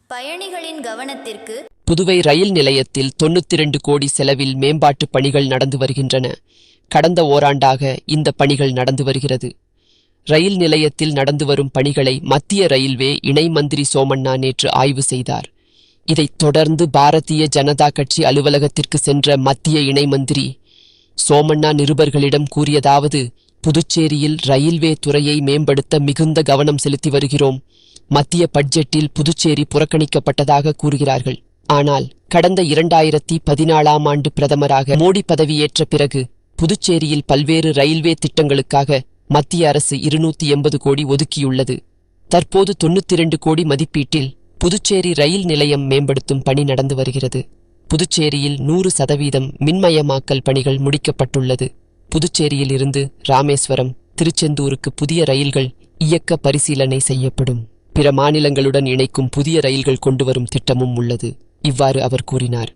பயணிகளின் கவனத்திற்கு. புதுவை ரயில் நிலையத்தில் 92 கோடி செலவில் மேம்பாட்டு பணிகள் நடந்து வருகின்றன. கடந்த ஓராண்டாக இந்த பணிகள் நடந்து வருகிறது. ரயில் நிலையத்தில் நடந்து வரும் பணிகளை மத்திய ரயில்வே இணை மந்திரி சோமண்ணா நேற்று ஆய்வு செய்தார். இதைத் தொடர்ந்து பாரதிய ஜனதா கட்சி அலுவலகத்திற்கு சென்ற மத்திய இணை மந்திரி சோமண்ணா நிருபர்களிடம் கூறியதாவது: புதுச்சேரியில் ரயில்வே துறையை மேம்படுத்த மிகுந்த கவனம் செலுத்தி வருகிறோம். மத்திய பட்ஜெட்டில் புதுச்சேரி புறக்கணிக்கப்பட்டதாக கூறுகிறார்கள். ஆனால் கடந்த 2014ஆம் ஆண்டு பிரதமராக மோடி பதவியேற்ற பிறகு புதுச்சேரியில் பல்வேறு ரயில்வே திட்டங்களுக்காக மத்திய அரசு 280 கோடி ஒதுக்கியுள்ளது. தற்போது 92 கோடி மதிப்பீட்டில் புதுச்சேரி ரயில் நிலையம் மேம்படுத்தும் பணி நடந்து வருகிறது. புதுச்சேரியில் 100% மின்மயமாக்கல் பணிகள் முடிக்கப்பட்டுள்ளது. புதுச்சேரியில் இருந்து ராமேஸ்வரம், திருச்செந்தூருக்கு புதிய ரயில்கள் இயக்க பரிசீலனை செய்யப்படும். பிற மாநிலங்களுடன் இணைக்கும் புதிய ரயில்கள் கொண்டுவரும் திட்டமும் உள்ளது. இவ்வாறு அவர் கூறினார்.